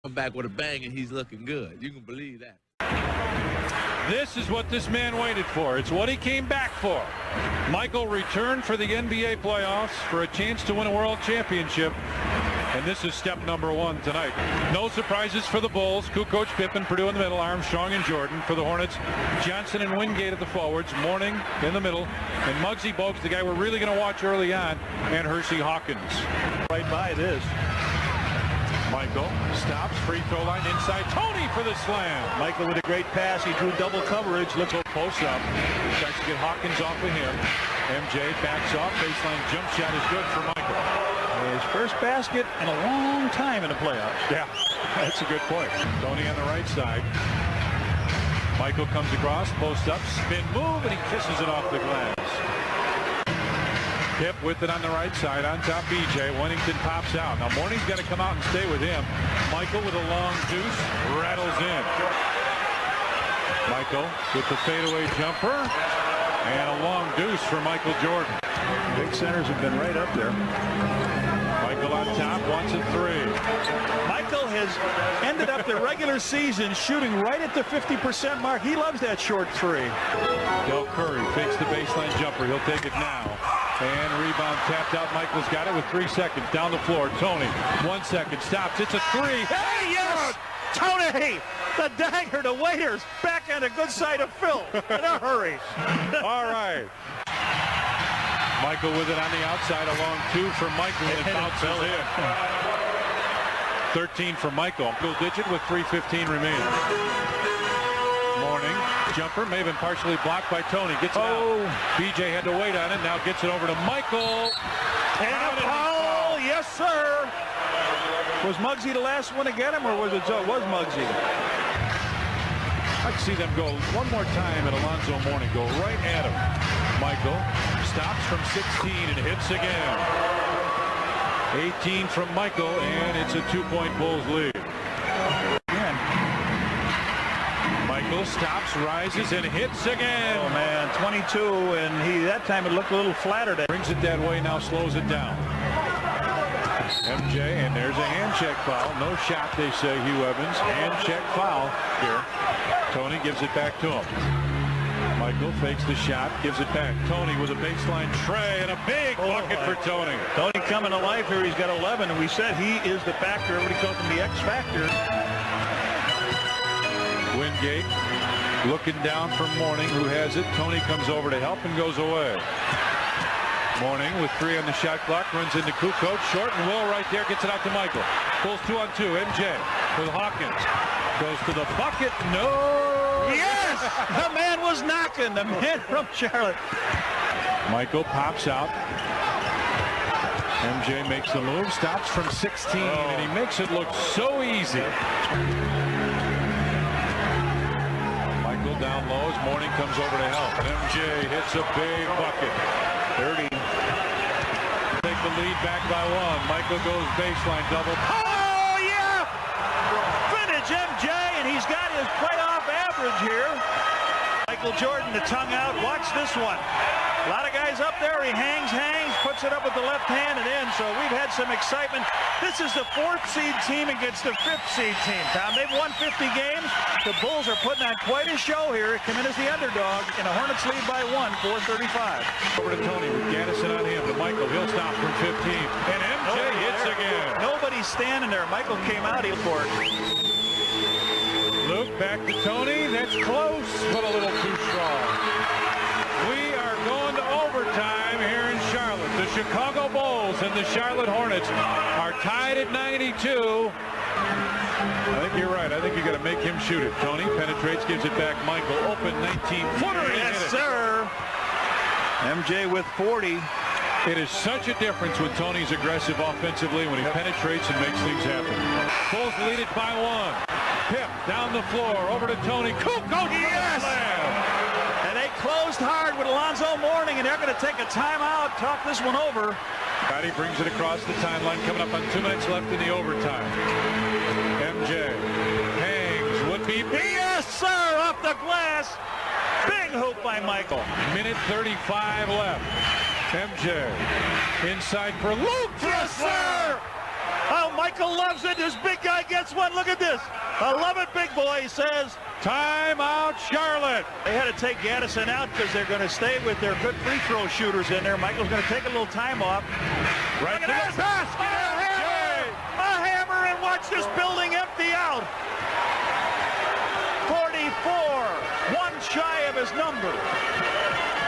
come back with a bang and he's looking good. You can believe that. This is what this man waited for. It's what he came back for. Michael returned for the NBA playoffs for a chance to win a world championship. And this is step number one tonight. No surprises for the Bulls. Kukoc, Pippen, Purdue in the middle, Armstrong and Jordan. For the Hornets, Johnson and Wingate at the forwards, Mourning in the middle, and Muggsy Bogues, the guy we're really going to watch early on, and Hersey Hawkins. Right by this. Michael stops, free throw line inside. Tony for the slam. Michael with a great pass. He drew double coverage. Looks post up. Tries to get Hawkins off of him. MJ backs off. Baseline jump shot is good for Michael. His first basket in a long time in the playoffs. Yeah, that's a good point. Tony on the right side. Michael comes across, post up, spin move, and he kisses it off the glass. Pip with it on the right side, on top BJ. Wennington pops out. Now Mourning's got to come out and stay with him. Michael with a long deuce, rattles in. Michael with the fadeaway jumper, and a long deuce for Michael Jordan. Big centers have been right up there. Michael on top, wants a three. Michael has ended up the regular season shooting right at the 50% mark. He loves that short three. Del Curry fakes the baseline jumper. He'll take it now. And rebound tapped out. Michael's got it with 3 seconds. Down the floor. Tony, 1 second. Stops. It's a three. Hey, yes! Tony! The dagger to Waiters. Back on the good side of Phil. In a hurry. All right. Michael with it on the outside. A long two for Michael. And it bounces in. 13 for Michael. Double digit with 3:15 remaining. Mourning. Jumper may have been partially blocked by Tony. Gets it out. BJ had to wait on it. Now gets it over to Michael. And a foul. Yes, sir. Was Muggsy the last one to get him, or was it was Muggsy? I'd see them go one more time at Alonzo Mourning. Go right at him. Michael stops from 16 and hits again. 18 from Michael, and it's a 2-point Bulls lead. Again. Michael stops, rises, and hits again. Oh, man, 22, and that time it looked a little flatter. Brings it that way, now slows it down. MJ, and there's a hand check foul. No shot, they say, Hugh Evans. Hand check foul here. Tony gives it back to him. Michael fakes the shot, gives it back. Tony with a baseline tray and a big bucket for Tony. Tony coming to life here. He's got 11, and we said he is the factor. Everybody calls him the X factor. Wingate looking down for Mourning, who has it. Tony comes over to help and goes away. Mourning with 3 on the shot clock, runs into Kukoc, short, and Will right there gets it out to Michael. Pulls 2 on 2. MJ with Hawkins. Goes to the bucket. No! Yes! The man was knocking. The man from Charlotte. Michael pops out. MJ makes the move. Stops from 16, and he makes it look so easy. Michael down low as Mourning comes over to help. MJ hits a big bucket. 30. Take the lead back by 1. Michael goes baseline double. Oh, yeah! Vintage MJ, and he's got his playoff average here. Michael Jordan, the tongue out. Watch this one. A lot of guys up there. He hangs, puts it up with the left hand and in. So we've had some excitement. This is the 4th seed team against the 5th seed team, Tom. They've won 50 games. The Bulls are putting on quite a show here. Come in as the underdog in a Hornets lead by 1, 4:35. Over to Tony with Gaddison on him. To Michael, he'll stop from 15. And MJ hits again. Nobody's standing there. Michael came out. He'll for it. Luke back to Tony. That's close, but a little too strong. We are going to overtime here in Charlotte. The Chicago Bulls and the Charlotte Hornets are tied at 92. I think you're right. I think you got to make him shoot it. Tony penetrates, gives it back. Michael, open 19-footer. Yes, sir. MJ with 40. It is such a difference when Tony's aggressive offensively when he penetrates and makes things happen. Bulls lead it by 1. Pip down the floor, over to Tony. Kukoc, yes! And they closed hard with Alonzo Mourning, and they're going to take a timeout, talk this one over. Patty brings it across the timeline, coming up on 2 minutes left in the overtime. MJ hangs, would be yes, sir, off the glass. Big hoop by Michael. Minute 35 left. MJ inside for Luke. Yes, sir. Oh, Michael loves it. This big guy gets one. Look at this. I love it, big boy, he says. Timeout, Charlotte. They had to take Gaddison out because they're going to stay with their good free throw shooters in there. Michael's going to take a little time off. Right Look at to this. the basket. A hammer, and watch this building empty out. 44, one shy of his number.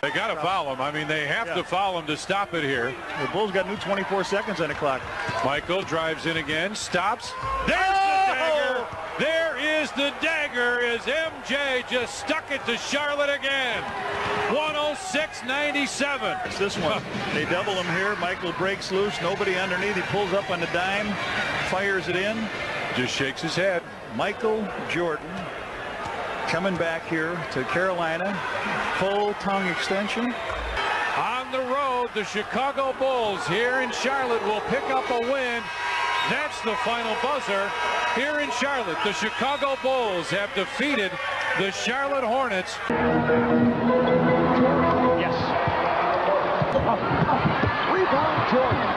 They got to foul him. I mean, they have to foul him to stop it here. The Bulls got new 24 seconds on the clock. Michael drives in again, stops. There's the dagger. There is the dagger as MJ just stuck it to Charlotte again. 106-97. It's this one. They double him here. Michael breaks loose. Nobody underneath. He pulls up on the dime, fires it in. Just shakes his head. Michael Jordan coming back here to Carolina. Full tongue extension. On the road, the Chicago Bulls here in Charlotte will pick up a win. That's the final buzzer here in Charlotte. The Chicago Bulls have defeated the Charlotte Hornets. Yes. Rebound, Jordan.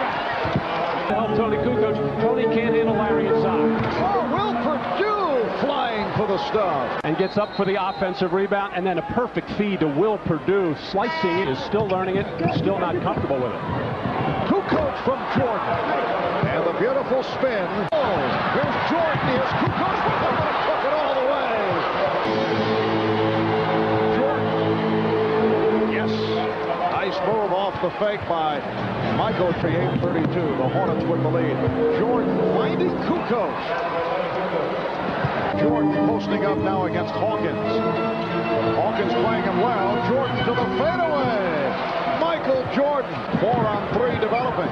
Help Tony Kukoc. Tony can't handle Larry inside. Oh, Will Perdue flying for the stuff. And gets up for the offensive rebound, and then a perfect feed to Will Perdue. Slicing it, is still learning it, still not comfortable with it. Kukoc from Jordan. And the beautiful spin. Oh, here's Jordan. Here's Kukoc. Took it all the way. Jordan. Yes. Nice move off the fake by Michael at 8:32. The Hornets with the lead. Jordan finding Kukoc. Jordan posting up now against Hawkins. Hawkins playing him well. Jordan to the fadeaway. Michael Jordan. 4-on-3 developing.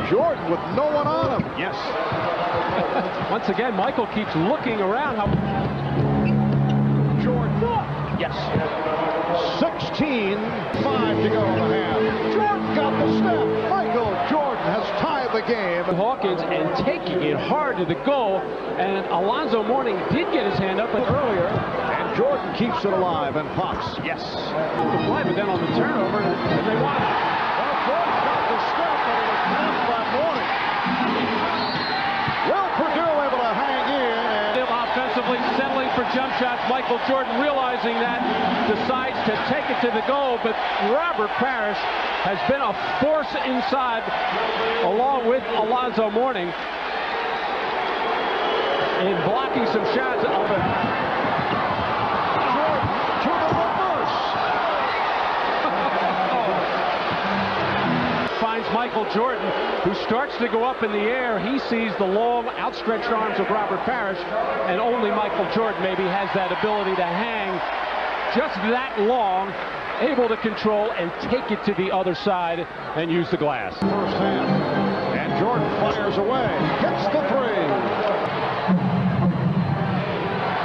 Jordan with no one on him. Yes. Once again, Michael keeps looking around. Jordan. Yes. 16-5 to go in the half. Jordan got the step. Michael Jordan has tied the game. Hawkins and taking it hard to the goal. And Alonzo Mourning did get his hand up earlier. And Jordan keeps it alive and pops. Yes. The play, but then on the turnover, and they won. Well, Jordan got the step, but it was passed by Mourning. Will Perdue able to hang in. And still offensively settling for jump shots. Michael Jordan realizing that decides to take it to the goal, but Robert Parrish has been a force inside along with Alonzo Mourning in blocking some shots. Jordan to the reverse. Finds Michael Jordan, who starts to go up in the air. He sees the long outstretched arms of Robert Parrish, and only Michael Jordan maybe has that ability to hang just that long, able to control and take it to the other side and use the glass. First half, and Jordan fires away, hits the three.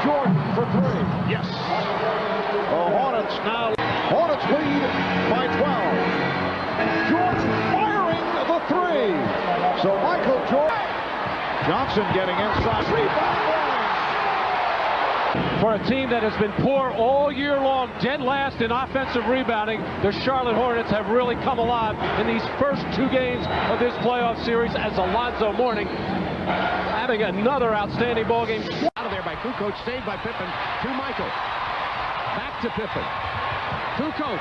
Jordan for three. Yes. The Hornets now. Hornets lead by 12. Jordan firing the three. So Michael Jordan. Johnson getting inside. Rebound. For a team that has been poor all year long, dead last in offensive rebounding, the Charlotte Hornets have really come alive in these first two games of this playoff series as Alonzo Mourning having another outstanding ball game. Out of there by Kukoc, saved by Pippen to Michael. Back to Pippen. Kukoc.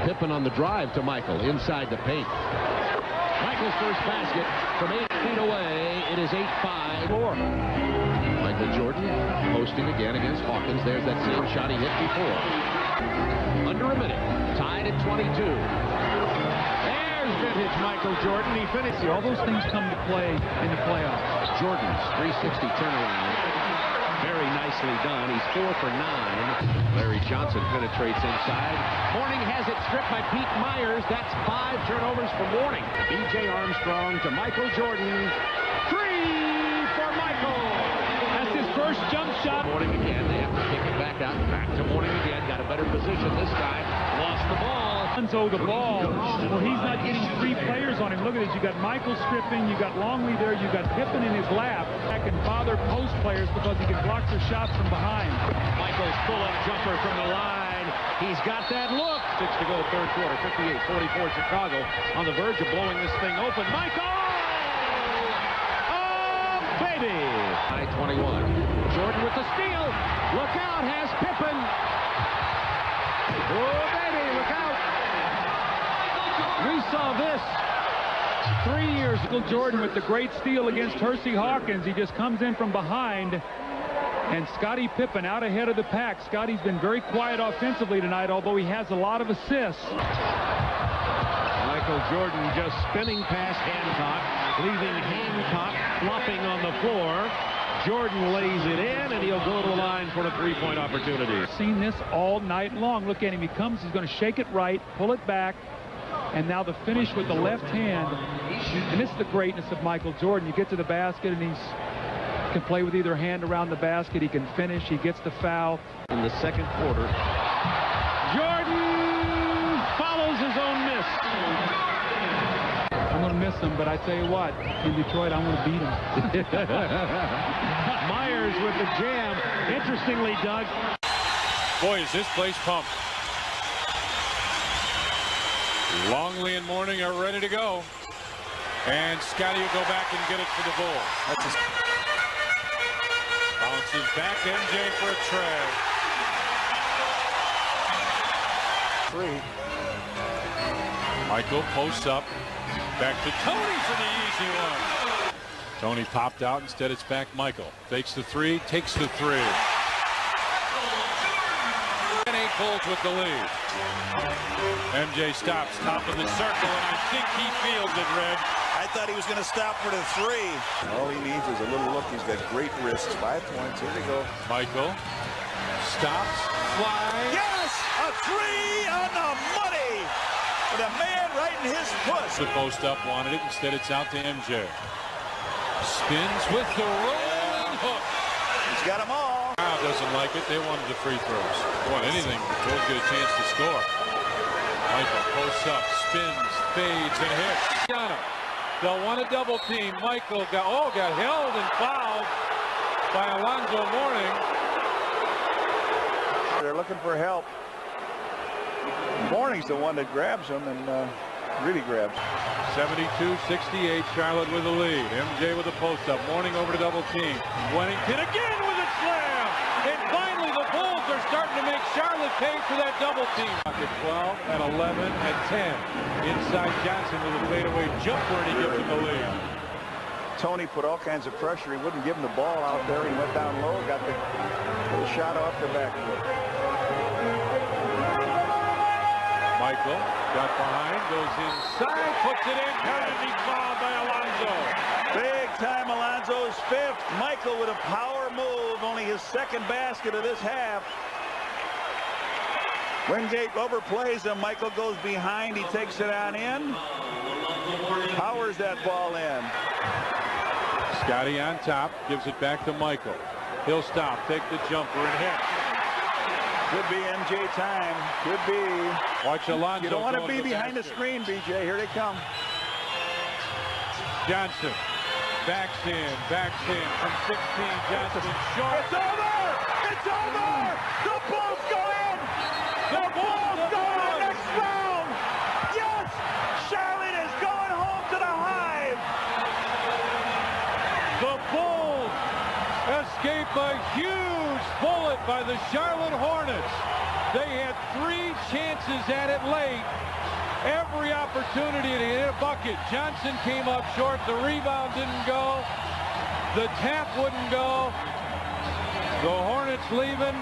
Pippen on the drive to Michael inside the paint. Michael's first basket from 8 feet away. It is 8-5. Michael Jordan posting again against Hawkins. There's that same shot he hit before. Under a minute. Tied at 22. There's vintage Michael Jordan. He finished. All those things come to play in the playoffs. Jordan's 360 turnaround. Very nicely done. He's 4 for 9. Larry Johnson penetrates inside. Mourning has it stripped by Pete Myers. That's 5 turnovers for Mourning. B.J. Armstrong to Michael Jordan. 3 for Michael. That's his first jump shot. Mourning again. They have to kick it back out. Back to Mourning again. Got a better position this time. Lost the ball. Alonzo the ball. Well, he's not getting 3 players on him. Look at this. You got Michael stripping. You got Longley there. You got Pippen in his lap. That can bother post players because he can block their shots from behind. Michael's pull-up jumper from the line. He's got that look. 6 to go, third quarter. 58-44 Chicago on the verge of blowing this thing open. Michael! Oh, baby! High 21. Jordan with the steal. Look out, has Pippen. Oh, baby, look out. We saw this 3 years ago. Jordan with the great steal against Hersey Hawkins. He just comes in from behind. And Scottie Pippen out ahead of the pack. Scottie's been very quiet offensively tonight, although he has a lot of assists. Michael Jordan just spinning past Hancock, leaving Hancock flopping on the floor. Jordan lays it in, and he'll go to the line for a three-point opportunity. Seen this all night long. Look at him. He comes. He's going to shake it right, pull it back, and now the finish with the left hand. And this is the greatness of Michael Jordan. You get to the basket, and he can play with either hand around the basket. He can finish. He gets the foul. In the second quarter, Jordan follows his own miss. I'm going to miss him, but I tell you what, in Detroit, I'm going to beat him. Myers with the jam. Interestingly, Doug. Boy, is this place pumped. Longley and Mourning are ready to go. And Scottie will go back and get it for the Bulls. That's bounces back, MJ for a tray. Three. Michael posts up. Back to Tony for the easy one. Tony popped out. Instead, it's back Michael. Fakes the three, takes the three. And 8 Bulls with the lead. MJ stops, top of the circle, and I think he feels it, Red. I thought he was going to stop for the three. All he needs is a little look. He's got great wrists. 5 points. Here we go. Michael stops, flies. Yes! A three on the money! With a man right in his foot. The post up wanted it. Instead, it's out to MJ. Spins with the rolling hook. He's got them all. Crowd doesn't like it. They wanted the free throws. They want anything. They'll get a chance to score. Michael posts up, spins, fades, and hits. Got him. They'll want a double team. Michael got held and fouled by Alonzo Mourning. They're looking for help. Mourning's the one that grabs him and really grabs. 72-68, Charlotte with the lead. MJ with a post-up. Mourning over to double team. Wennington again with a slam. And finally the Bulls are starting to make Charlotte pay for that double team. At 12, at 11, at 10. Inside Johnson with a fadeaway jumper, and he gives him the lead. Tony put all kinds of pressure. He wouldn't give him the ball out there. He went down low, got the shot off the back foot. Michael got behind, goes inside, puts it in, penalty foul by Alonzo. Big time Alonzo's fifth. Michael with a power move, only his second basket of this half. Wingate overplays him. Michael goes behind. He takes it on in. Powers that ball in. Scottie on top, gives it back to Michael. He'll stop, take the jumper and hit. Could be MJ time. Could be. Watch Alonzo. You don't want to be behind the screen, BJ. Here they come. Johnson backs in from 16. Johnson short. It's over! It's over! The Bulls go in! The Bulls go in the next round! Yes! Charlotte is going home to the Hive! The Bulls escape a huge bullet by the Charlotte Hornets. They had 3 chances at it late. Every opportunity to hit a bucket. Johnson came up short. The rebound didn't go. The tap wouldn't go. The Hornets leaving.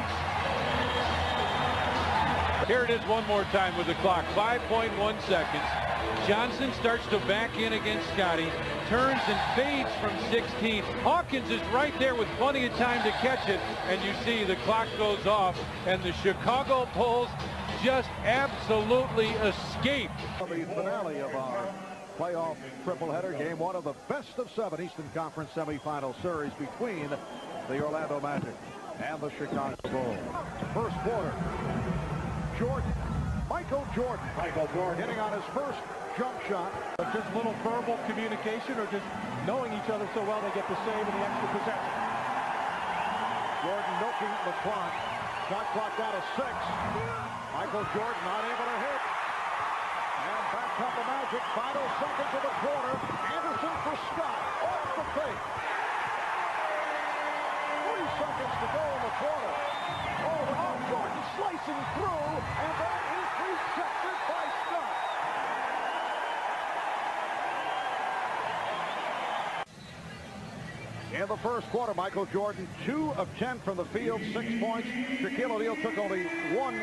Here it is one more time with the clock. 5.1 seconds. Johnson starts to back in against Scottie. Turns and fades from 16. Hawkins is right there with plenty of time to catch it. And you see the clock goes off. And the Chicago Bulls just absolutely escape. The finale of our playoff tripleheader, game 1 of the best of 7 Eastern Conference semifinal series between the Orlando Magic and the Chicago Bulls. First quarter, Michael Jordan hitting on his first jump shot. Just a little verbal communication or just knowing each other so well they get the save and the extra possession. Jordan milking the clock. Shot clock down to 6. Michael Jordan not able to hit. And back come the Magic. Final seconds of the quarter. Anderson for Scott. Off the fake. 3 seconds to go in the quarter. Oh, Jordan slicing through. And that is recepted by Scott. In the first quarter, Michael Jordan 2 of 10 from the field, 6 points. Shaquille O'Neal took only 1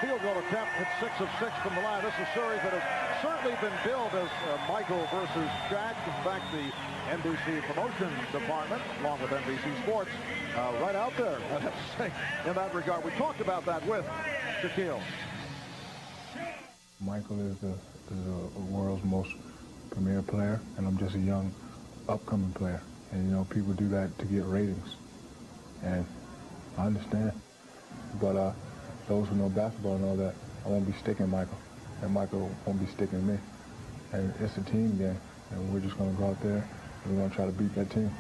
field goal attempt, hit 6 of 6 from the line. This is a series that has certainly been billed as Michael versus Shaq. In fact, the NBC promotion department, along with NBC Sports, right out there, I have to say, in that regard. We talked about that with Shaquille. Michael is the world's most premier player, and I'm just a young, upcoming player. And, you know, people do that to get ratings. And I understand. But those who know basketball know that I won't be sticking Michael, and Michael won't be sticking me. And it's a team game, and we're just going to go out there, and we're going to try to beat that team.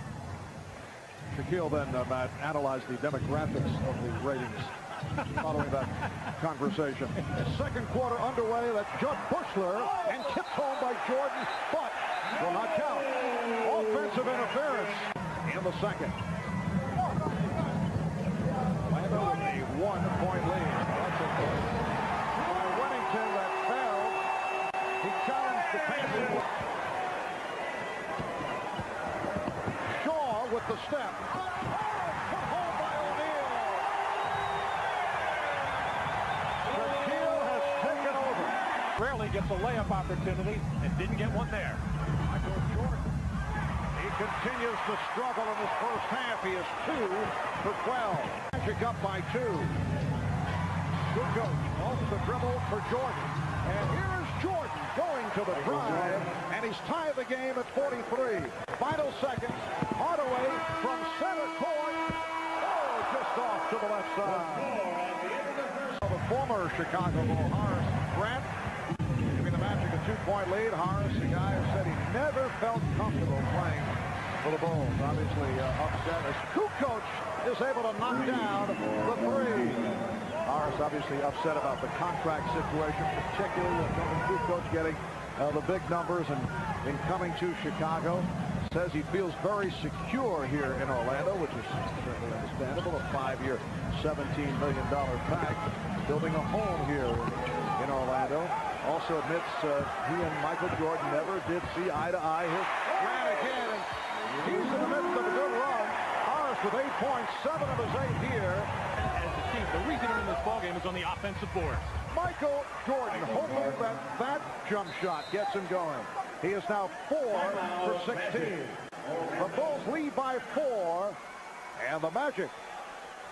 Shaquille then, Matt, analyzed the demographics of the ratings following that conversation. Second quarter underway. That's Judd Bushler, and tipped home by Jordan, but will not count. Offensive interference in the second. Orlando with a 1-point lead. That's a by Whittington that fell. He challenged the passing. Shaw with the step. Put home by O'Neal. Shaquille has taken over. Rarely gets a layup opportunity and didn't get one there. Michael Jordan. He continues to struggle in this first half. He is 2 for 12. Magic up by 2. Kukoc off the dribble for Jordan. And here is Jordan going to the drive. And he's tied the game at 43. Final seconds. Hardaway from center court. Oh, just off to the left side. The former Chicago Bull, Horace Grant, giving the Magic a 2-point lead. Horace, the guy who said he never felt comfortable playing for the Bulls. Obviously upset as Kukoc is able to knock down the 3. Horace obviously upset about the contract situation, particularly with Kukoc getting the big numbers and in coming to Chicago. Says he feels very secure here in Orlando, which is certainly understandable. A 5-year, $17 million pact, building a home here in Orlando. Also admits he and Michael Jordan never did see eye to eye. Here's Grant again, and he's in the midst of a good run. Horace with 8 points, 7 of his 8 here. As a team, the reason they're in this ballgame is on the offensive board. Michael Jordan hoping that jump shot gets him going. He is now 4 for 16. The Bulls lead by 4, and the Magic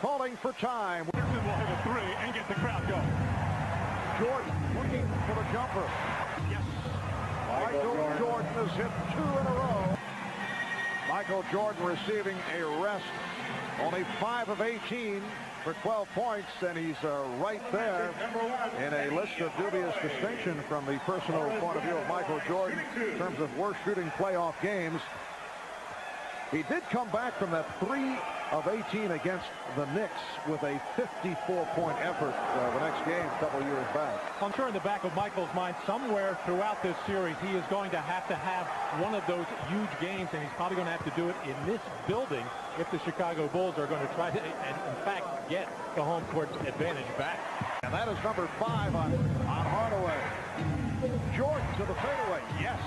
calling for time. Anderson will hit a 3 and get the crowd going. Jordan looking for the jumper. Yes. Michael Jordan has hit 2 in a row. Michael Jordan receiving a rest. Only 5 of 18 for 12 points, and he's right there in a list of dubious distinction from the personal point of view of Michael Jordan in terms of worst shooting playoff games. He did come back from that 3 of 18 against the Knicks with a 54-point effort the next game a couple years back. I'm sure in the back of Michael's mind, somewhere throughout this series, he is going to have one of those huge games, and he's probably going to have to do it in this building if the Chicago Bulls are going to try to, and in fact, get the home court advantage back. And that is number 5 on Hardaway. Jordan to the fadeaway. Yes.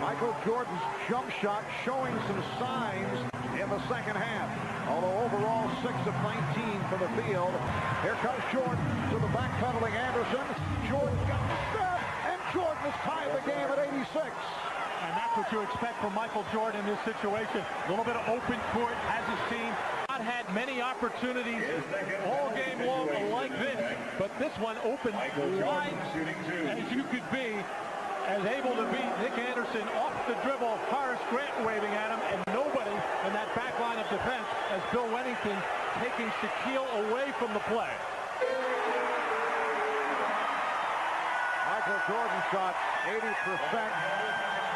Michael Jordan's jump shot showing some signs in the second half. Although overall 6 of 19 for the field. Here comes Jordan to the backpedaling Anderson. Jordan got the step, and Jordan has tied the game at 86. And that's what you expect from Michael Jordan in this situation. A little bit of open court, has his team not had many opportunities all game long like this, but this one opened wide as you could be, as able to beat Nick Anderson off the dribble. Horace Grant waving at him, and nobody in that back line of defense as Bill Wennington taking Shaquille away from the play. Michael Jordan shot 80%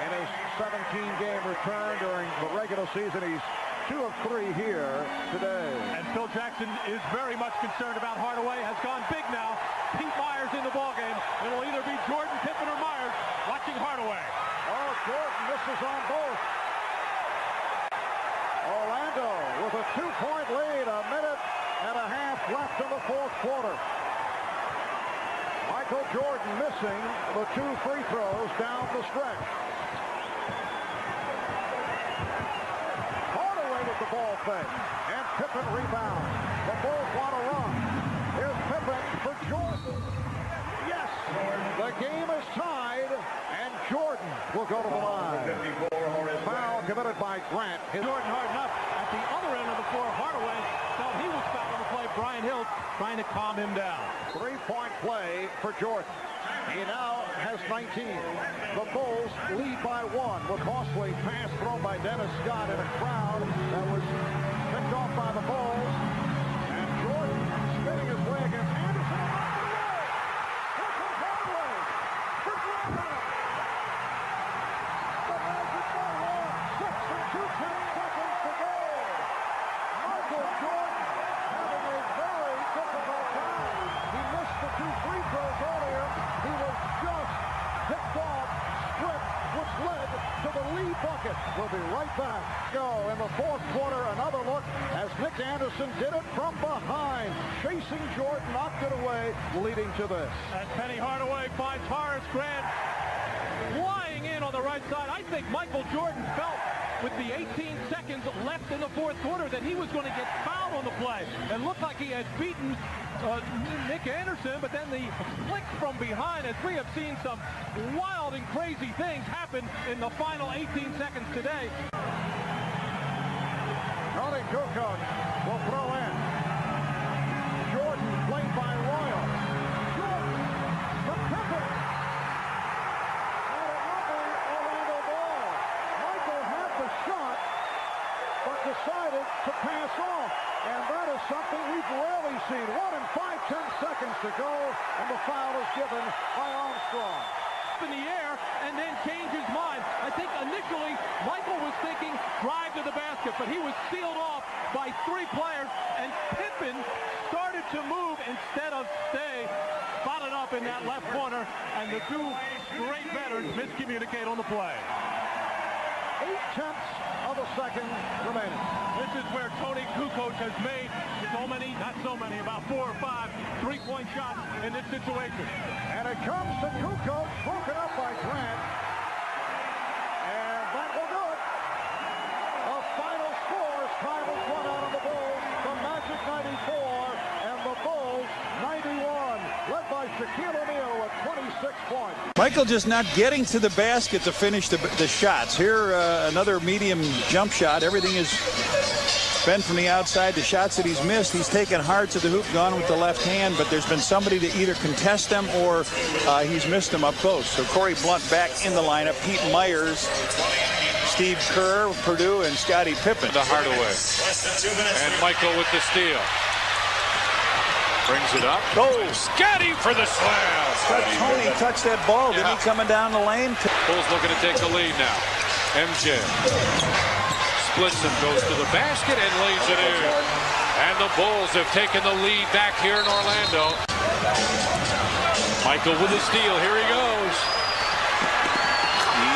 in his 17-game return during the regular season. He's 2 of 3 here today. And Phil Jackson is very much concerned about Hardaway. Has gone big now. Pete Myers in the ballgame. It'll either be Jordan, Pippen, or Myers watching Hardaway. Oh, Jordan misses on both. Orlando with a 2-point lead, a minute and a half left in the fourth quarter. Michael Jordan missing the 2 free throws down the stretch. Hardaway with the ball fake, and Pippen rebounds. The Bulls want to run. Here's Pippen for Jordan. Yes, the game is tied, and Jordan will go to the line. Foul committed by Grant. Jordan hard enough. At the other end of the floor, Hardaway felt he was fouled on the play. Brian Hill trying to calm him down. 3-point play for Jordan. He now has 19. The Bulls lead by 1 with costly pass thrown by Dennis Scott in a crowd that was picked off by the Bulls. And Jordan spinning his way against Anderson. Here comes Hardaway. For Jordan. The Magic by 1. 6 and 2/10 seconds to go. Michael Jordan having a very difficult time. He missed the 2 free throws earlier. He was just picked off, stripped, which led to the lead bucket. We'll be right back. Go in the fourth quarter. Another look as Nick Anderson did it from behind. Chasing Jordan, knocked it away, leading to this. And Penny Hardaway finds Horace Grant flying in on the right side. I think Michael Jordan felt with the 18 seconds left in the fourth quarter that he was going to get fouled on the play. It looked like he had beaten Nick Anderson, but then the flick from behind, as we have seen some wild and crazy things happen in the final 18 seconds today. Tony Kukoc will throw in. Jordan played by Royal. Jordan from Pippen. And a lovely Orlando ball. Michael had the shot, but decided to pass off. And that is something we've rarely seen. 1 and 5/10 seconds to go, and the foul is given by Armstrong. In the air and then change his mind. I think initially Michael was thinking drive to the basket, but he was sealed off by 3 players, and Pippen started to move instead of stay. Spotted up in that left corner, and the 2 great veterans miscommunicate on the play. 8/10 of a second remaining. This is where Tony Kukoc has made so many, not so many, about 4 or 5 3-point shots in this situation. And it comes to Kukoc, broken up by Grant. And that will do it. The final score is time is run out on the Bulls. The Magic 94 and the Bulls 91. Led by Shaquille O'Neal with 26 points. Michael just not getting to the basket to finish the shots. Here, another medium jump shot. Everything has been from the outside. The shots that he's missed, he's taken hard to the hoop, gone with the left hand, but there's been somebody to either contest them or he's missed them up close. So Corey Blunt back in the lineup. Pete Myers, Steve Kerr, Purdue, and Scottie Pippen. To Hardaway. And Michael with the steal. Brings it up. Oh, Scottie for the slam. Tony touched that ball. Didn't he coming down the lane? Bulls looking to take the lead now. MJ splits him, goes to the basket and lays it in. And the Bulls have taken the lead back here in Orlando. Michael with the steal. Here he goes.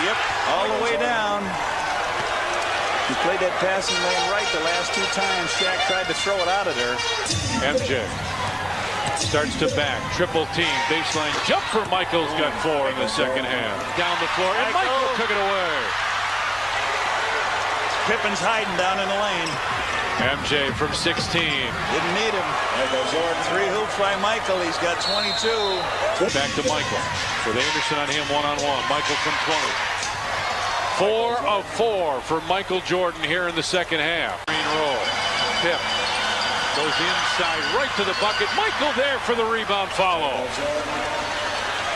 Yep, all the way down. He played that passing lane right the last 2 times. Shaq tried to throw it out of there. MJ starts to back, triple team, baseline jump for Michael's got 4 in the second half. Down the floor, and Michael took it away. Pippen's hiding down in the lane. MJ from 16. Didn't need him. 3 hoops by Michael. He's got 22. Back to Michael with Anderson on him one-on-one. Michael from 20. 4 of 4 for Michael Jordan here in the second half. Green roll. Pip goes inside right to the bucket. Michael there for the rebound follow.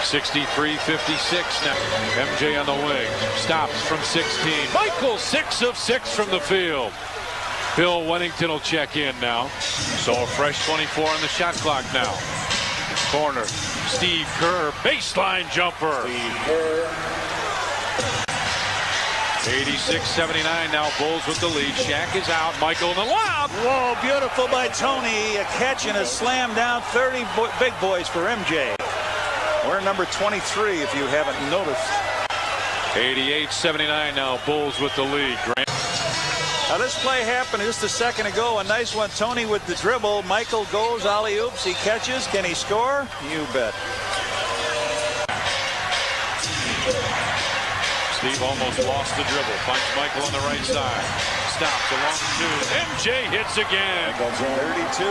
63-56 now. MJ on the wing. Stops from 16. Michael 6 of 6 from the field. Bill Wennington will check in now. So a fresh 24 on the shot clock now. Corner. Steve Kerr. Baseline jumper. Steve Kerr. 86-79 now. Bulls with the lead. Shaq is out. Michael in the lob. Whoa, beautiful by Tony. A catch and a slam down. 30 big boys for MJ. We're number 23 if you haven't noticed. 88-79 now. Bulls with the lead. Grant. Now this play happened just a second ago. A nice one. Tony with the dribble. Michael goes alley-oops. He catches. Can he score? You bet. Steve almost lost the dribble. Finds Michael on the right side. Stops along two. MJ hits again. 32.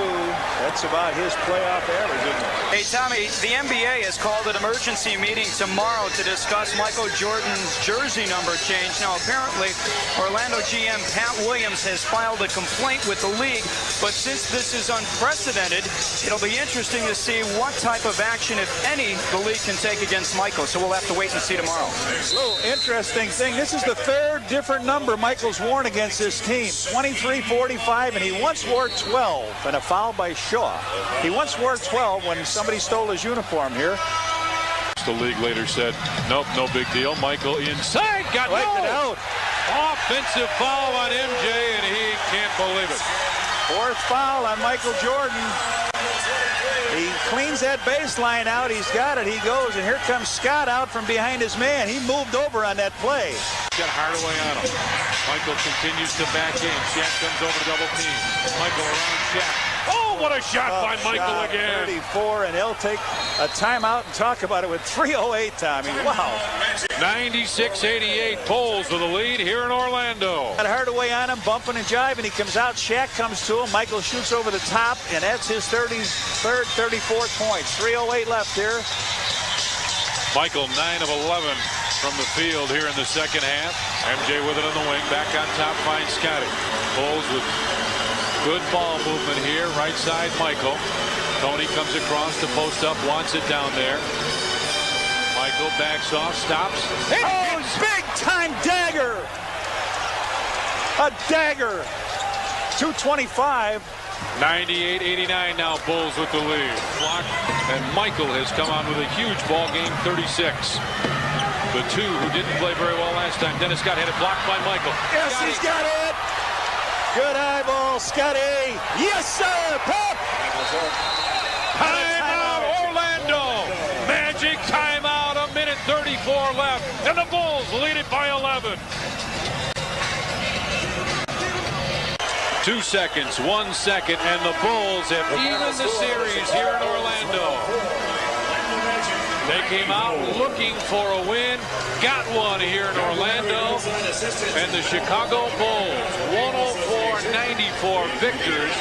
That's about his playoff average, isn't it? Hey, Tommy, the NBA has called an emergency meeting tomorrow to discuss Michael Jordan's jersey number change. Now, apparently, Orlando GM Pat Williams has filed a complaint with the league, but since this is unprecedented, it'll be interesting to see what type of action, if any, the league can take against Michael. So we'll have to wait and see tomorrow. Oh, interesting thing. This is the third different number Michael's worn against this team. 23, 45, and he once wore 12, and a foul by Shaw. He once wore 12 when somebody stole his uniform here. The league later said, nope, no big deal. Michael inside, got it out. Offensive foul on MJ, and he can't believe it. Fourth foul on Michael Jordan. He cleans that baseline out. He's got it. He goes, and here comes Scott out from behind his man. He moved over on that play. Got Hardaway on him. Michael continues to back in. Shaq comes over to double team. Michael around Shaq. Oh, what a shot by Michael again. 34, and he'll take a timeout and talk about it with 3:08, Tommy. Wow. 96-88. Bulls with the lead here in Orlando. Got Hardaway on him, bumping and jiving. He comes out. Shaq comes to him. Michael shoots over the top, and that's his 33rd, 34th points. 3:08 left here. Michael 9 of 11 from the field here in the second half. MJ with it on the wing. Back on top finds Scotty. Bulls with good ball movement here. Right side, Michael. Tony comes across to post up, wants it down there. Michael backs off, stops. Oh, big time dagger! A dagger. 2:25. 98-89 now. Bulls with the lead. Block, and Michael has come on with a huge ball game. 36. The two who didn't play very well last time. Dennis Scott had it blocked by Michael. Yes, he's got it. Good eyeball, Scotty. Yes, sir. Pop. Timeout, Orlando. Magic timeout. A minute 34 left, and the Bulls lead it by 11. 2 seconds, 1 second, and the Bulls have evened the series here in Orlando. They came out looking for a win, got one here in Orlando, and the Chicago Bulls, 104-94 victors.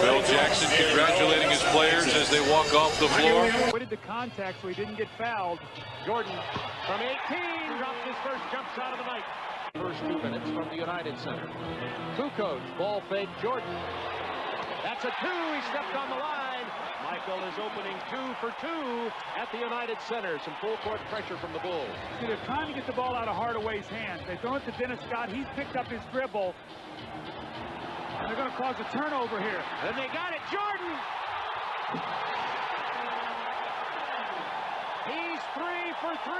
Bill Jackson congratulating his players as they walk off the floor. Avoided the contact so he didn't get fouled. Jordan from 18 drops his first jump shot of the night. First 2 minutes from the United Center. Kukoc, ball fake, Jordan. That's a 2. He stepped on the line. Michael is opening 2 for 2 at the United Center. Some full court pressure from the Bulls. See, they're trying to get the ball out of Hardaway's hands. They throw it to Dennis Scott. He's picked up his dribble. And they're going to cause a turnover here. And they got it. Jordan! He's 3 for 3,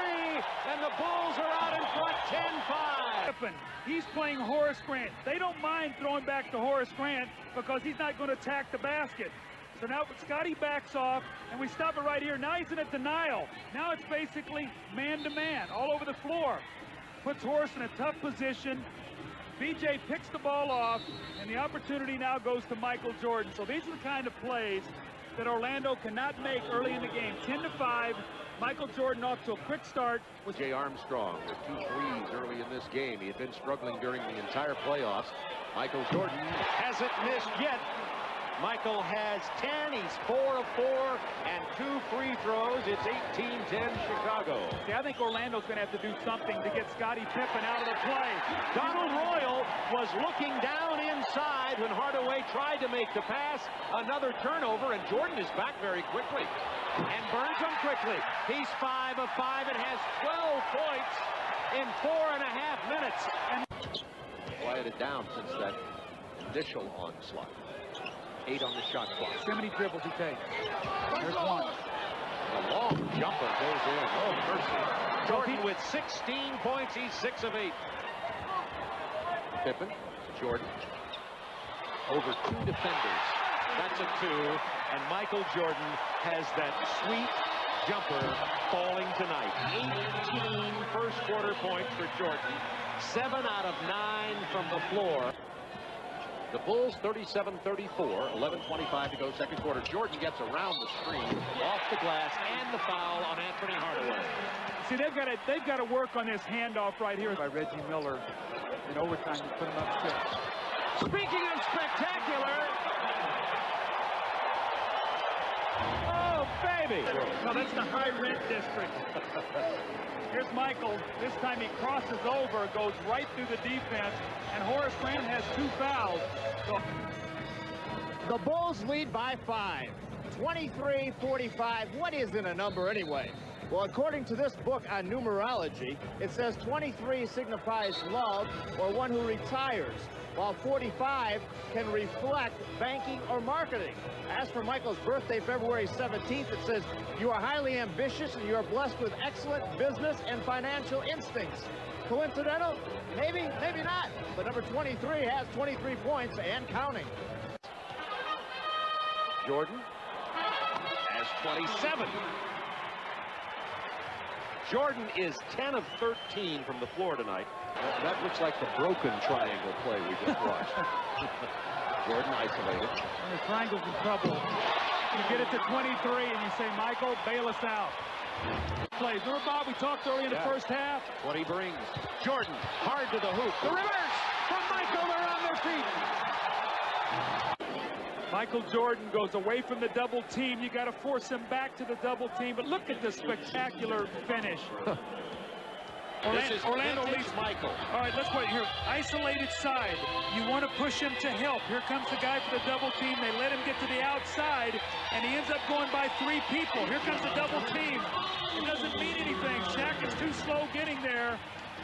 and the Bulls are out in front 10-5. He's playing Horace Grant. They don't mind throwing back to Horace Grant because he's not going to attack the basket. So now Scotty backs off, and we stop it right here. Now he's in a denial. Now it's basically man-to-man all over the floor. Puts Horace in a tough position. BJ picks the ball off, and the opportunity now goes to Michael Jordan. So these are the kind of plays that Orlando cannot make early in the game. 10-5. Michael Jordan off to a quick start. Jay Armstrong with 2 threes early in this game. He had been struggling during the entire playoffs. Michael Jordan hasn't missed yet. Michael has 10. He's 4 of 4 and 2 free throws. It's 18-10 Chicago. See, I think Orlando's going to have to do something to get Scottie Pippen out of the play. Donald Royal was looking down inside when Hardaway tried to make the pass. Another turnover, and Jordan is back very quickly and burns him quickly. He's 5 of 5 and has 12 points in 4.5 minutes. And quieted down since that initial onslaught. 8 on the shot clock. See how many dribbles he takes. There's 1. A long jumper goes in. Oh, mercy. Jordan with 16 points. He's 6 of 8. Pippen, Jordan, over 2 defenders. That's a 2, and Michael Jordan has that sweet jumper falling tonight. 18 first-quarter points for Jordan. 7 out of 9 from the floor. The Bulls 37-34, 11:25 to go, second quarter. Jordan gets around the screen, off the glass, and the foul on Anthony Hardaway. See, they've got to work on this handoff right here by Reggie Miller. In overtime, you put him up 6. Speaking of spectacular. Oh, baby! No, that's the high rent district. Here's Michael. This time he crosses over, goes right through the defense, and Horace Grant has 2 fouls. So the Bulls lead by 5. 23-45. What isn't a number anyway? Well, according to this book on numerology, it says 23 signifies love or one who retires, while 45 can reflect banking or marketing. As for Michael's birthday, February 17th, it says, you are highly ambitious and you are blessed with excellent business and financial instincts. Coincidental? Maybe, maybe not. But number 23 has 23 points and counting. Jordan has 27. Jordan is 10 of 13 from the floor tonight. That looks like the broken triangle play we just watched. Jordan isolated. And the triangle's in trouble. You get it to 23 and you say, Michael, bail us out. Plays. Remember, Bob, we talked early in the first half. What he brings. Jordan, hard to the hoop. The reverse from Michael. They're on their feet. Michael Jordan goes away from the double team. You got to force him back to the double team. But look at the spectacular finish. Orlando leads Michael. All right, let's put it here. Isolated side. You want to push him to help. Here comes the guy for the double team. They let him get to the outside, and he ends up going by 3 people. Here comes the double team. It doesn't mean anything. Shaq is too slow getting there.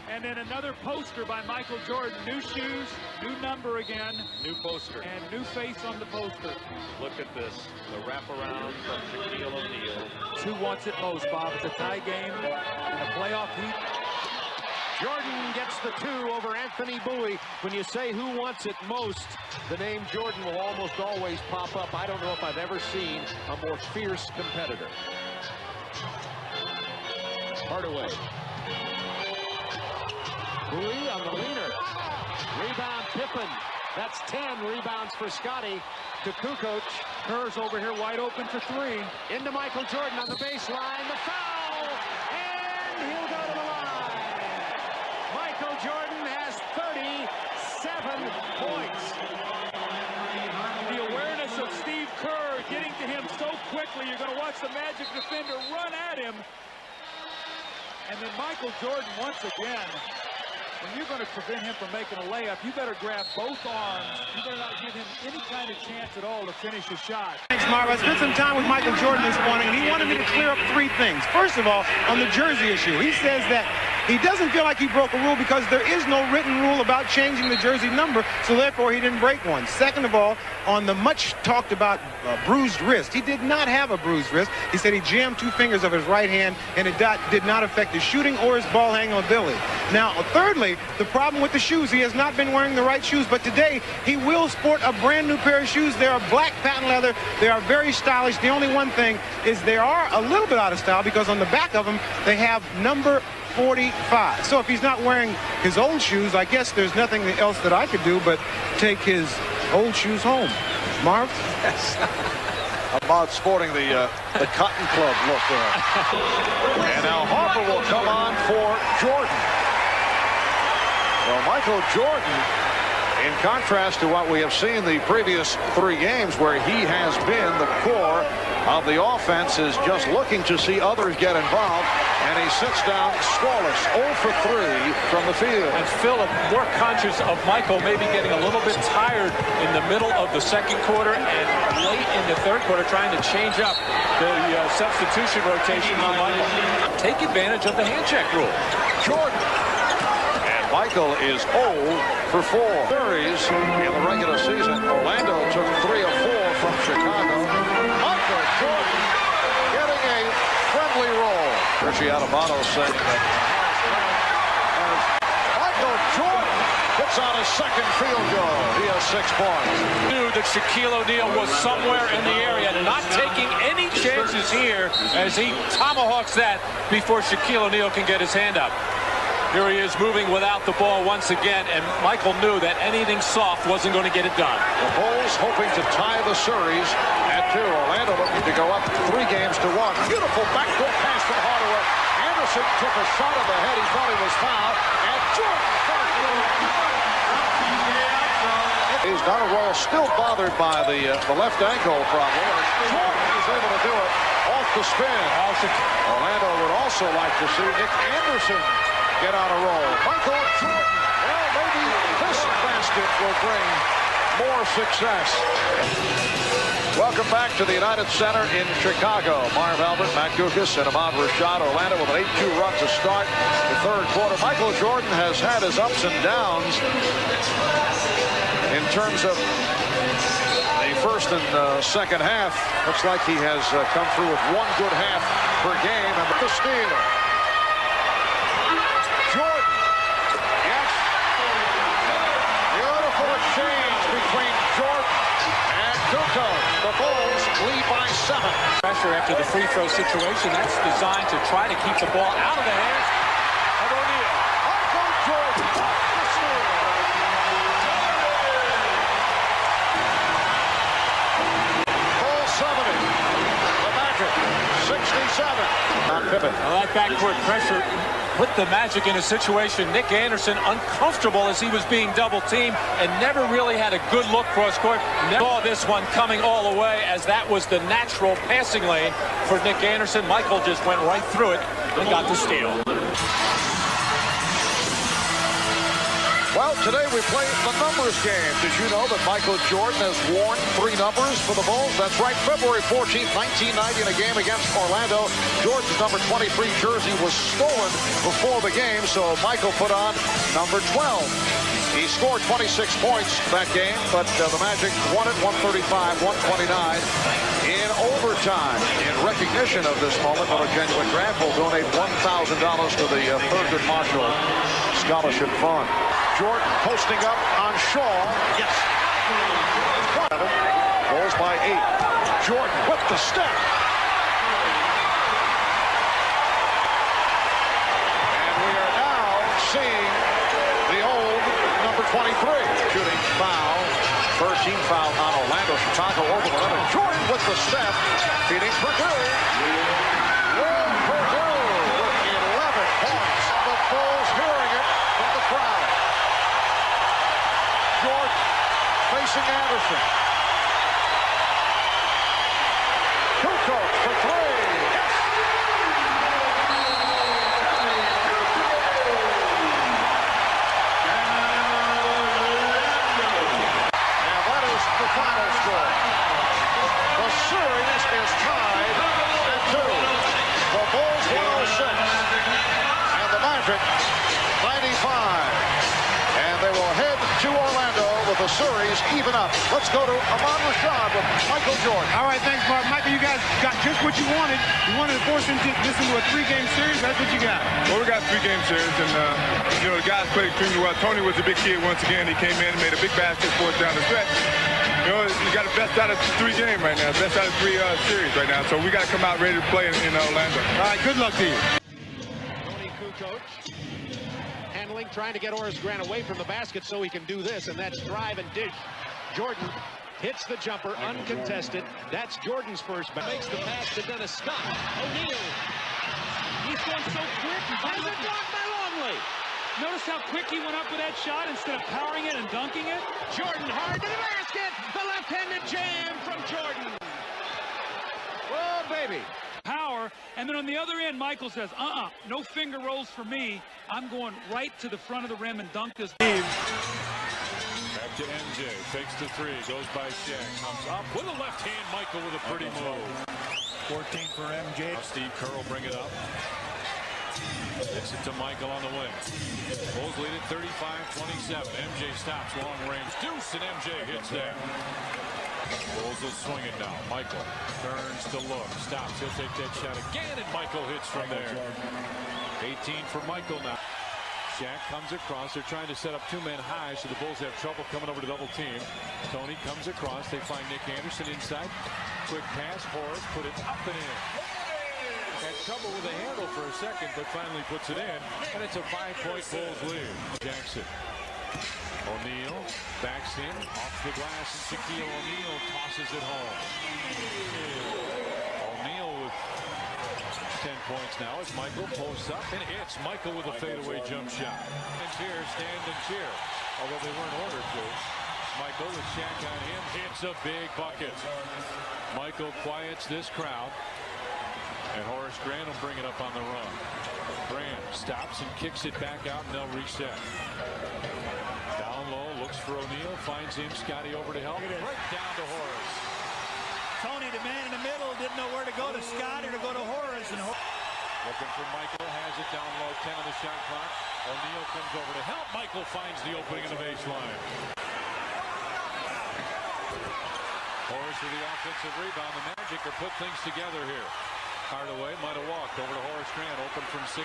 And then another poster by Michael Jordan. New shoes, new number again. New poster. And new face on the poster. Look at this. The wraparound from Shaquille O'Neal. 2 wants it most, Bob. It's a tie game in a playoff heat. Jordan gets the 2 over Anthony Bowie. When you say who wants it most, the name Jordan will almost always pop up. I don't know if I've ever seen a more fierce competitor. Hardaway. Bowie on the leaner. Rebound Pippen. That's 10 rebounds for Scotty to Kukoc. Kerr's over here wide open for 3. Into Michael Jordan on the baseline. The foul! And he'll go to the line. Michael Jordan has 37 points. The awareness of Steve Kerr getting to him so quickly. You're going to watch the Magic defender run at him. And then Michael Jordan once again. When you're going to prevent him from making a layup, you better grab both arms. You better not give him any kind of chance at all to finish a shot. Thanks, Marv. I spent some time with Michael Jordan this morning, and he wanted me to clear up 3 things. First of all, on the jersey issue, he says that he doesn't feel like he broke a rule because there is no written rule about changing the jersey number, so therefore he didn't break one. Second of all, on the much talked about bruised wrist, he did not have a bruised wrist. He said he jammed 2 fingers of his right hand, and it did not affect his shooting or his ball handling ability. Now, thirdly, the problem with the shoes, he has not been wearing the right shoes, but today he will sport a brand new pair of shoes. They are black patent leather. They are very stylish. The only one thing is they are a little bit out of style because on the back of them, they have number 45. So if he's not wearing his old shoes, I guess there's nothing else that I could do but take his old shoes home. Marv? Yes. About sporting the Cotton Club look there. And now Harper will come on for Jordan. Well, Michael Jordan, in contrast to what we have seen the previous 3 games where he has been the core of the offense, is just looking to see others get involved, and he sits down scoreless, 0 for 3 from the field. And Phil, more conscious of Michael maybe getting a little bit tired in the middle of the second quarter and late in the third quarter trying to change up the substitution rotation on Michael. Take advantage of the hand check rule. Jordan. Michael is 0 for 4 threes in the regular season. Orlando took 3 of 4 from Chicago. Michael Jordan getting a friendly roll. Richie Adubato saying that Michael Jordan gets on his second field goal. He has 6 points. Knew that Shaquille O'Neal was somewhere in the area, not taking any chances here as he tomahawks that before Shaquille O'Neal can get his hand up. Here he is moving without the ball once again, and Michael knew that anything soft wasn't going to get it done. The Bulls hoping to tie the series at 2. Orlando looking to go up 3 games to 1. Beautiful backdoor pass from Hardaway. Anderson took a shot at the head. He thought he was fouled. And Jordan finished it. He's Donald Royal still bothered by the left ankle problem. Jordan is able to do it off the spin. Orlando would also like to see Nick Anderson get on a roll. Michael Jordan. Well, maybe this basket will bring more success. Welcome back to the United Center in Chicago. Marv Albert, Matt Guokas, and Ahmad Rashad. Orlando with an 8-2 run to start the third quarter. Michael Jordan has had his ups and downs in terms of the first and second half. Looks like he has come through with 1 good half per game. And the steal. Jordan. Yes. Beautiful exchange between Jordan and Kukoc. The Bulls lead by 7. Pressure after the free throw situation. That's designed to try to keep the ball out of the hands of O'Neal. Michael Jordan. Bull 70. The Magic 67. On Pippen. Well, that backcourt pressure put the Magic in a situation. Nick Anderson uncomfortable as he was being double-teamed and never really had a good look cross-court. Never saw this one coming all the way as that was the natural passing lane for Nick Anderson. Michael just went right through it and got the steal. Well, today we play the numbers game. Did you know that Michael Jordan has worn 3 numbers for the Bulls? That's right. February 14th, 1990, in a game against Orlando, Jordan's number 23 jersey was stolen before the game, so Michael put on number 12. He scored 26 points that game, but the Magic won it 135-129 in overtime. In recognition of this moment of a genuine draft, we'll donate $1,000 to the Thurgood Marshall Scholarship Fund. Jordan posting up on Shaw. Yes. Bulls by 8. Jordan with the step. And we are now seeing the old number 23. Shooting foul. 13 foul on Orlando. Chicago over the limit. Jordan with the step. Feeding Purdue. Will Purdue with 11 points. The Bulls hearing it from the crowd. Jordan facing Anderson. Kukoc for 3. Yes. Now that is the final score. The series is tied at 2. The Bulls 106 and the Magic 95. And they will head to Orlando with the series even up. Let's go to Ahmad Rashad with Michael Jordan. All right, thanks, Mark. Michael, you guys got just what you wanted. You wanted to force this into a 3-game series. That's what you got. Well, we got a 3-game series, and the guys played extremely well. Tony was a big kid once again. He came in and made a big basket for us down the stretch. You got the best out of 3 games right now, best out of 3 series right now. So we got to come out ready to play in Orlando. All right, good luck to you. Tony Kukoc handling, trying to get Horace Grant away from the basket so he can do this, and that's drive and dish. Jordan hits the jumper, uncontested. That's Jordan's first back. Makes the pass to Dennis Scott. O'Neal. He's going so quick. Has it blocked by Longley. Notice how quick he went up with that shot instead of powering it and dunking it. Jordan hard to the basket. The left-handed jam from Jordan. Oh, baby. Power. And then on the other end, Michael says, no finger rolls for me. I'm going right to the front of the rim and dunk this. Back to MJ. Fakes the 3. Goes by Shaq. Comes up with a left hand. Michael with a pretty move. 14 for MJ. Steve Kerr will bring it up. Gets it to Michael on the wing. Bulls lead at 35-27. MJ stops long range. Deuce, and MJ hits there. Bulls will swing it now. Michael turns to look, stops. He'll take that shot again, and Michael hits from there. 18 for Michael now. Shaq comes across. They're trying to set up two-man high, so the Bulls have trouble coming over to double team. Tony comes across. They find Nick Anderson inside. Quick pass. Horace put it up and in. Had trouble with the handle for a second, but finally puts it in, and it's a 5-point Bulls lead. Jackson. O'Neal backs in off the glass, and Shaquille O'Neal tosses it home. O'Neal with 10 points now as Michael posts up and hits. Michael with a fadeaway jump shot. And cheer, stand and cheer. Although they weren't ordered to. Michael with Shaq on him hits a big bucket. Michael quiets this crowd. And Horace Grant will bring it up on the run. Grant stops and kicks it back out, and they'll reset. Down low, looks for O'Neal, finds him. Scotty over to help. Right down to Horace. Tony, the man in the middle, didn't know where to go, to Scott or to go to Horace. And looking for Michael, has it down low, 10 on the shot clock. O'Neal comes over to help. Michael finds the opening in the baseline. Horace with the offensive rebound. The Magic are put things together here. Hardaway might have walked over to Horace Grant, open from 16.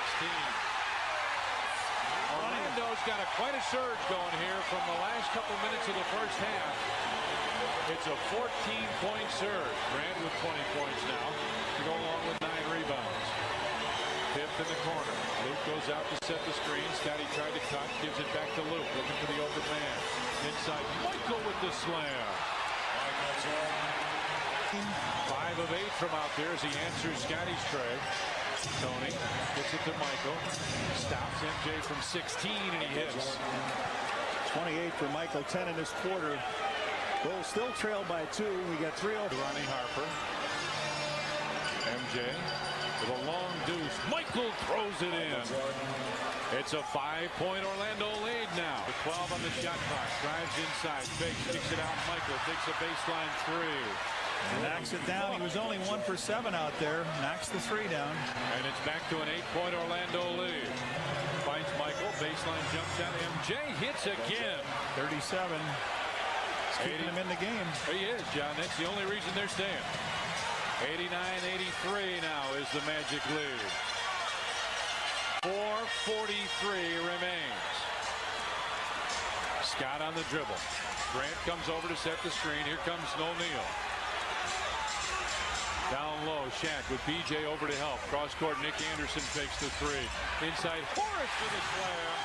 Orlando's got quite a surge going here from the last couple minutes of the first half. It's a 14-point surge. Grant with 20 points now to go along with 9 rebounds. Fifth in the corner. Luke goes out to set the screen. Scotty tried to cut, gives it back to Luke, looking for the open man. Inside, Michael with the slam. 5 of 8 from out there as he answers Scotty's tray. Tony gets it to Michael. Stops MJ from 16 and he hits. 28 for Michael, 10 in this quarter. Bulls still trail by 2. We got 3-0. Ronnie Harper. MJ with a long deuce. Michael throws it in. It's a 5-point Orlando lead now. The 12 on the shot clock. Drives inside. Fakes, kicks it out. Michael takes a baseline 3. Knocks it down. He was only 1 for 7 out there. Knocks the 3 down. And it's back to an 8-point Orlando lead. Finds Michael. Baseline jump shot. MJ hits again. 37. He's keeping him in the game. He is, John. That's the only reason they're staying. 89-83 now is the Magic lead. 4:43 remains. Scott on the dribble. Grant comes over to set the screen. Here comes O'Neal. Down low, Shaq with BJ over to help. Cross court, Nick Anderson fakes the 3. Inside, Horace with a slam.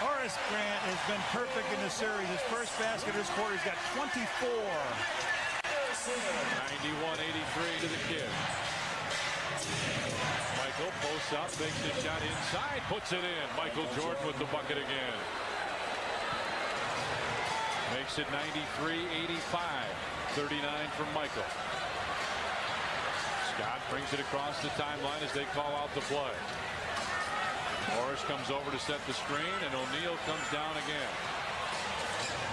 Horace Grant has been perfect in this series. His first basket of this quarter, he's got 24. 91-83 to the kid. Michael posts up, makes the shot inside, puts it in. Michael Jordan with the bucket again. Makes it 93-85. 39 from Michael. Scott brings it across the timeline as they call out the play. Horace comes over to set the screen, and O'Neal comes down again.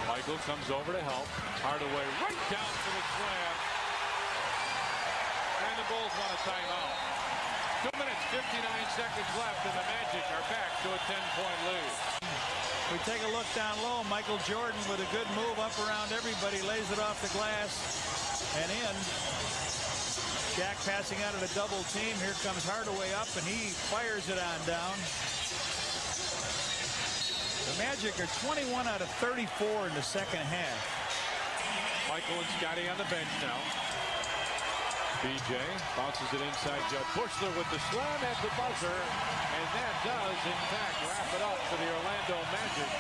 Michael comes over to help. Hardaway right down for the slam. And the Bulls want a timeout. 2 minutes, 59 seconds left, and the Magic are back to a 10-point lead. We take a look down low. Michael Jordan with a good move up around everybody. Lays it off the glass and in. Shaq passing out of the double team. Here comes Hardaway up, and he fires it on down. The Magic are 21 out of 34 in the second half. Michael and Scotty on the bench now. BJ bounces it inside. Judd Bushler with the slam at the buzzer, and that does, in fact, wrap it up for the Orlando Magic.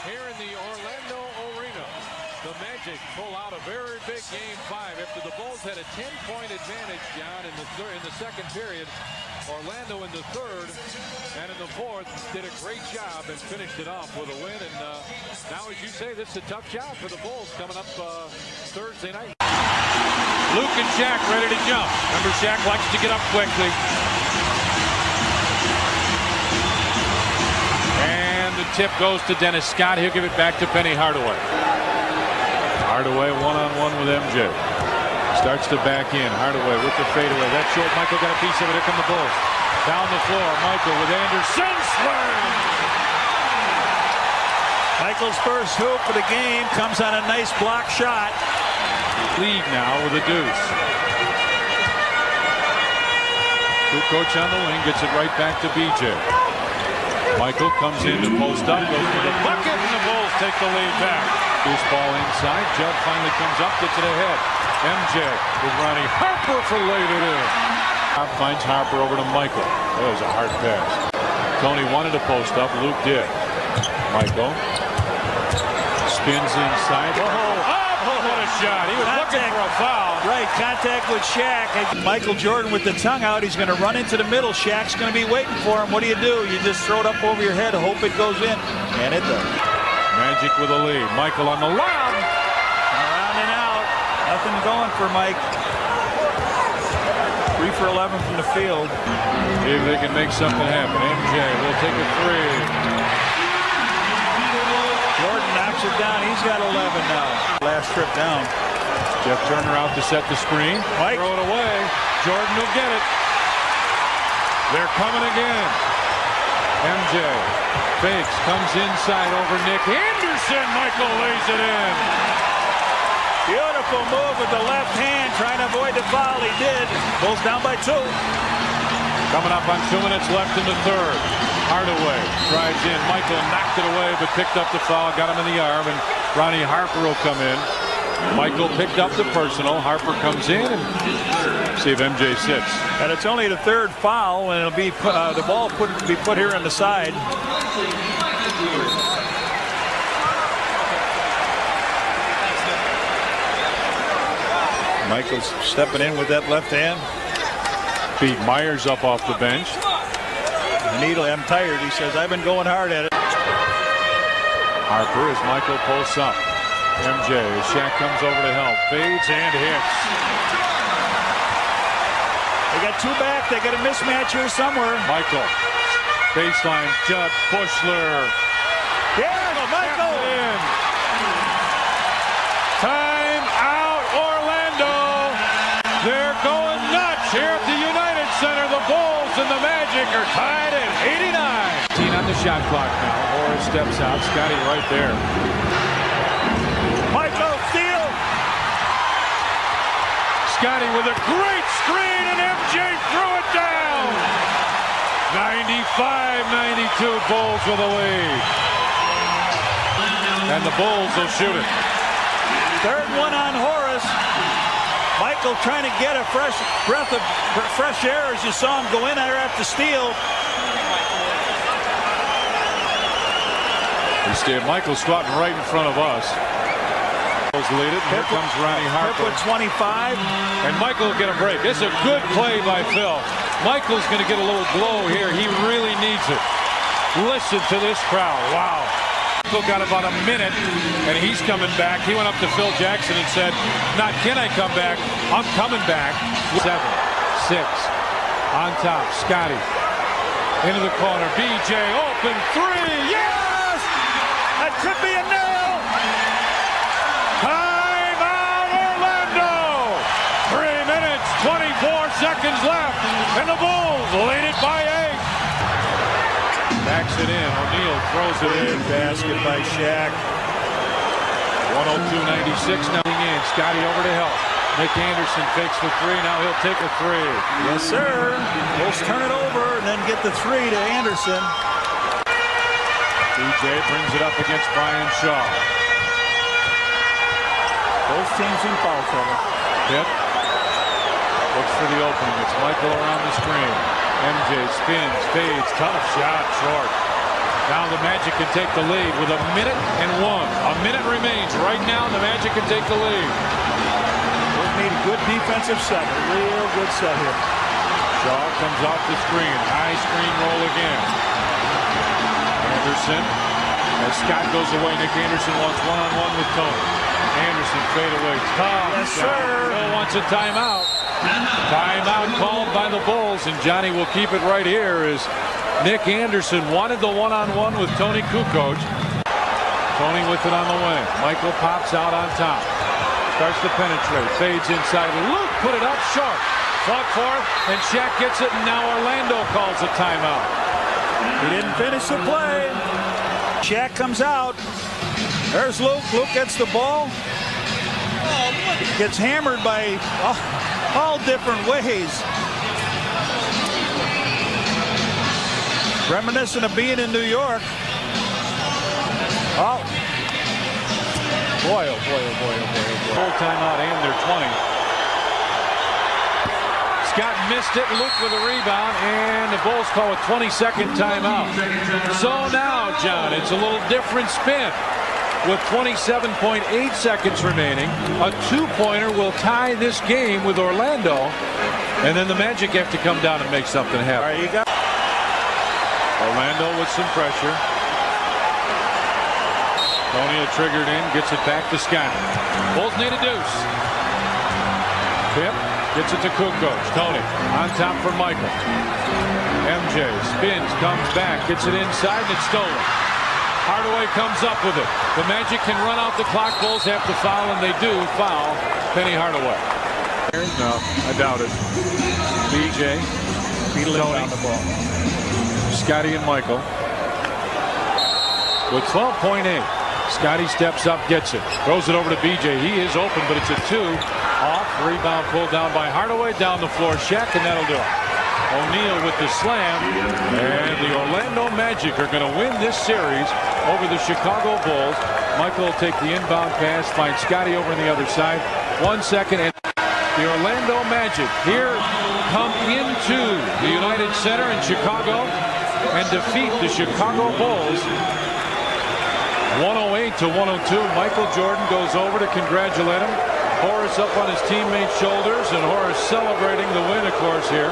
Here in the Orlando Arena, the Magic pull out a very big Game 5 after the Bulls had a 10-point advantage down in the second period. Orlando in the third and in the fourth did a great job and finished it off with a win. And now, as you say, this is a tough job for the Bulls coming up Thursday night. Luke and Shaq ready to jump. Remember, Shaq likes to get up quickly. And the tip goes to Dennis Scott. He'll give it back to Penny Hardaway. Hardaway one-on-one with MJ. Starts to back in. Hardaway with the fadeaway. That's short. Michael got a piece of it. Here come the Bulls. Down the floor. Michael with Anderson. Slam! Michael's first hoop of the game comes on a nice block shot. Lead now with a deuce. Kukoc on the wing, gets it right back to BJ. Michael comes in to post up, goes for the bucket, and the Bulls take the lead back. Loose ball inside. Judd finally comes up, gets it ahead. MJ with Ronnie Harper for laid it in. Finds Harper over to Michael. That was a hard pass. Tony wanted to post up. Luke did. Michael spins inside. Oh, what a shot. He was looking for a foul. Right, contact with Shaq. Michael Jordan with the tongue out. He's going to run into the middle. Shaq's going to be waiting for him. What do? You just throw it up over your head, hope it goes in. And it does. Magic with a lead. Michael on the lob. Around and out. Nothing going for Mike. 3 for 11 from the field. See if they can make something happen. MJ will take a three. Jordan knocks it down. He's got 11 now. Last trip down. Jeff Turner out to set the screen. Mike. Throw it away. Jordan will get it. They're coming again. MJ fakes, comes inside over Nick Anderson. Michael lays it in. Beautiful move with the left hand, trying to avoid the foul. He did. Bulls down by 2. Coming up on 2 minutes left in the third. Hardaway drives in. Michael knocked it away, but picked up the foul, got him in the arm, and Ronnie Harper will come in. Michael picked up the personal. Harper comes in and see if MJ sits. And it's only the 3rd foul, and it'll be the ball be put here on the side. Michael's stepping in with that left hand. Beat Myers up off the bench. Needle, I'm tired. He says, I've been going hard at it. Harper as Michael posts up. MJ as Shaq comes over to help. Fades and hits. They got 2 back. They got a mismatch here somewhere. Michael. Baseline. Judd. Bushler. Yeah, Michael. In. Time out, Orlando. They're going nuts here at the United Center. The Bulls and the Magic are tied at 89. 18 on the shot clock now. Horace steps out. Scotty right there. Michael steal. Scotty with a great screen, and MJ threw it down. 95-92 Bulls with a lead. And the Bulls will shoot it. 3rd one on Horace. Michael trying to get a fresh breath of fresh air as you saw him go in there after steal. Michael squatting right in front of us. Lead it. Here comes Ronnie Harper. With 25. And Michael will get a break. This is a good play by Phil. Michael's going to get a little blow here. He really needs it. Listen to this crowd. Wow. Michael got about a minute, and he's coming back. He went up to Phil Jackson and said, not can I come back, I'm coming back. 7, 6, on top, Scotty. Into the corner, BJ, open 3, yes! That could be a nail! Time out, Orlando! 3 minutes, 24 seconds left, and the Bulls lead it by 8. Backs it in. O'Neal throws it in. Basket by Shaq. 102-96 now in. Scotty over to help. Nick Anderson fakes the 3. Now he'll take a 3. Yes, sir. Bulls turn it over and then get the 3 to Anderson. DJ brings it up against Brian Shaw. Both teams in foul trouble. Hit. Looks for the opening. It's Michael around the screen. MJ spins, fades, tough shot, short. Now the Magic can take the lead with 1 minute and 1. A minute remains. Right now the Magic can take the lead. We'll need a good defensive set. A real good set here. Shaw comes off the screen. High screen roll again. Anderson. As Scott goes away, Nick Anderson wants one-on-one with Tony. Anderson fade away. Tough. Yes, sir. Phil wants a timeout. Timeout called by the Bulls, and Johnny will keep it right here as Nick Anderson wanted the one-on-one with Tony Kukoc. Tony with it on the wing. Michael pops out on top. Starts to penetrate. Fades inside. Luke put it up short. Fought for it, and Shaq gets it, and now Orlando calls a timeout. He didn't finish the play. Shaq comes out. There's Luke. Luke gets the ball. Gets hammered by all different ways. Reminiscent of being in New York. Oh. Boy, oh boy, oh boy, oh boy, oh boy. Full timeout and their 20. Scott missed it. Luke with a rebound, and the Bulls call a 20-second timeout. So now, John, it's a little different spin. With 27.8 seconds remaining, a two-pointer will tie this game with Orlando, and then the Magic have to come down and make something happen. All right, you got Orlando with some pressure. Tony triggered in, gets it back to Scott. Bulls need a deuce. Pip gets it to Kukoc. Tony on top for Michael. MJ spins, comes back, gets it inside, and it's stolen. Hardaway comes up with it. The Magic can run out the clock. Bulls have to foul, and they do foul Penny Hardaway. No, I doubt it. BJ, Tony, on the ball. Scotty and Michael. With 12.8, Scotty steps up, gets it. Throws it over to BJ. He is open, but it's a two. Off, rebound pulled down by Hardaway. Down the floor, Shaq, and that'll do it. O'Neal with the slam, and the Orlando Magic are going to win this series over the Chicago Bulls. Michael will take the inbound pass, find Scotty over on the other side. 1 second, and the Orlando Magic here come into the United Center in Chicago and defeat the Chicago Bulls 108 to 102. Michael Jordan goes over to congratulate him. Horace up on his teammates' shoulders, and Horace celebrating the win, of course, here.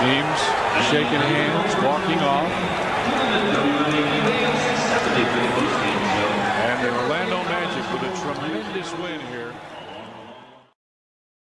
Teams shaking hands, walking off. And the Orlando Magic with a tremendous win here.